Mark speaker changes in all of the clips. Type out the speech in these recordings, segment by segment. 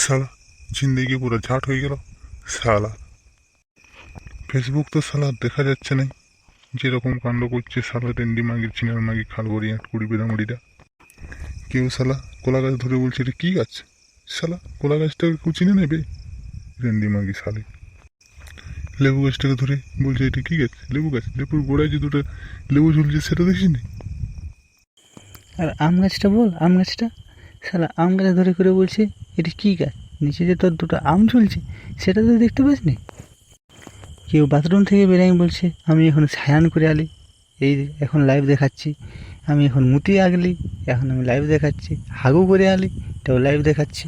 Speaker 1: শালা জিন্দেগি পুরো ঝাট হয়ে গেল। শালা ফেসবুক তো শালা দেখা যাচ্ছে না, যেরকম কাণ্ড করছে শালা রেন্ডি মাগি চিনার মাগি খালগড়ি আটকুড়ি বেদামড়িটা। কেউ শালা কলা গাছ ধরে বলছে এটা কী গাছ, শালা কলা গাছটাকে কেউ চিনে নেবে? রেন্ডি মাগি শালে লেবু গাছটাকে ধরে বলছে এটা কী গাছ, লেবু গাছ, লেবুর গোড়ায় যে দুটো লেবু ঝুলছে সেটা দেখিস নি?
Speaker 2: আর আম গাছটা বল, আম গাছটা শালা আম গাছ ধরে করে বলছে এটা কী গাছ, নিচে যে তোর দুটো আম ঝুলছে সেটা তো দেখতে পাস নি। কেউ বাথরুম থেকে বেরিয়ে বলছে আমি এখন সায়ান করে আলি, এই এখন লাইভ দেখাচ্ছি। আমি এখন মুতি আগলি, এখন আমি লাইভ দেখাচ্ছি। হাগু করে আলি, এটাও লাইভ দেখাচ্ছি।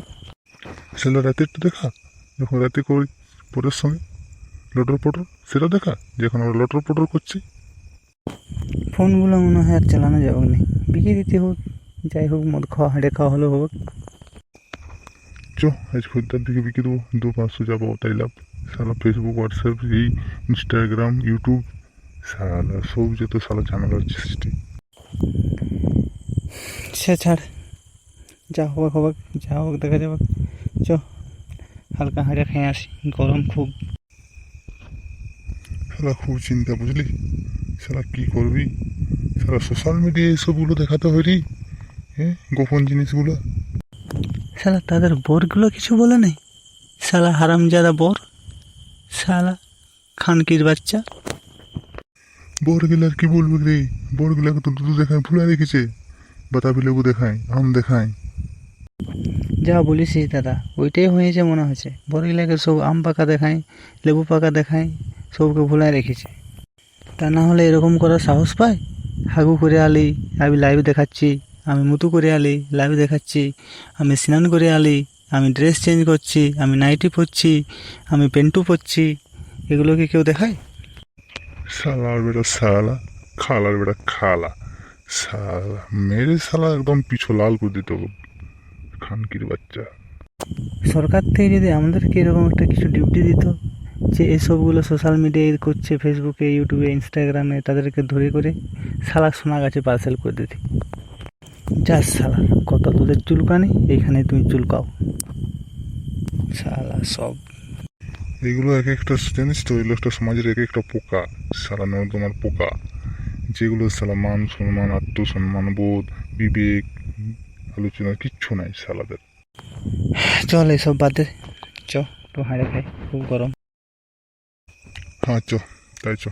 Speaker 1: শালা রাতেরটা দেখা, যখন রাতে করি পরের সঙ্গে লটর পটর, সেটা দেখা যখন আমরা লটর পটর করছি।
Speaker 2: ফোনগুলো মনে হয় আর চালানো যাবে না, বিকিয়ে দিতে হোক, যাই হোক মদ খাওয়া হাঁড়ে খাওয়া হলেও হোক।
Speaker 1: আজ খরিদ্দার দিকে বিকে দেবো, 200-500 যাবো তাই লাভ। সালা ফেসবুক হোয়াটসঅ্যাপ এই ইনস্টাগ্রাম ইউটিউব সালা সব যত সালা ঝামেলার সৃষ্টি।
Speaker 2: সে ছাড়, যা হবাক হবাক, যা হোক দেখা যাবে। চ হালকা হাঁড়ে খেয়ে আসি, গরম খুব।
Speaker 1: সালা খুব চিন্তা বুঝলি, সালা কী করবি? সালা সোশ্যাল মিডিয়ায় এসবগুলো দেখাতে হয় রে, হ্যাঁ গোপন জিনিসগুলো।
Speaker 2: শালা তাদের বরগুলো কিছু বলে নাই, শালা হারামজাদা বর, শালা খানকির বাচ্চা।
Speaker 1: বরগুলার কি বলবো রে, বরগুলাকে তো দুধ দেখায় ভুলে রেখেছে, বাতাবি লেবু দেখায়, আম দেখায়।
Speaker 2: যা বলিস দাদা, ওইটাই হয়েছে মনে হচ্ছে। বরগুলাকে সব আম পাকা দেখায়, লেবু পাকা দেখায়, সবকে ভুলায় রেখেছে। তা না হলে এরকম করার সাহস পায়? হাগু করে আলি, আমি লাইভ দেখাচ্ছি। আমি মুতু করে আলি, লাইভ দেখাচ্ছি। আমি স্নান করে আলি, আমি ড্রেস চেঞ্জ করছি, আমি নাইটি পরছি, আমি পেন্টু পরছি, এগুলো কি কেউ দেখায়?
Speaker 1: শালার বেটা শালা, খালার বেটা খালা, শালা মেরে শালা একদম পিছু লাল করে দিত খানকির বাচ্চা।
Speaker 2: সরকার থেকে যদি আমাদেরকে এরকম একটা কিছু ডিউটি দিত, যে এসবগুলো সোশ্যাল মিডিয়ায় করছে, ফেসবুকে ইউটিউবে ইনস্টাগ্রামে, তাদেরকে ধরে করে শালা সোনা গাছে পার্সেল করে দিতি। যা শালা, কত তোদের চুলকানি, এইখানে তুমি চুলকাও। শালা সব
Speaker 1: এগুলো এক একটা জিনিস তো, এগুলো একটা সমাজের এক একটা পোকা, সারা নর্দমার পোকা, যেগুলো সালা মান সম্মান আত্মসম্মান বোধ বিবেক আলোচনা কিচ্ছু নাই সালাদের।
Speaker 2: চল এসব বাদ দে, চ একটু হাঁড়ে খাই, খুব গরম।
Speaker 1: হ্যাঁ তাই চ।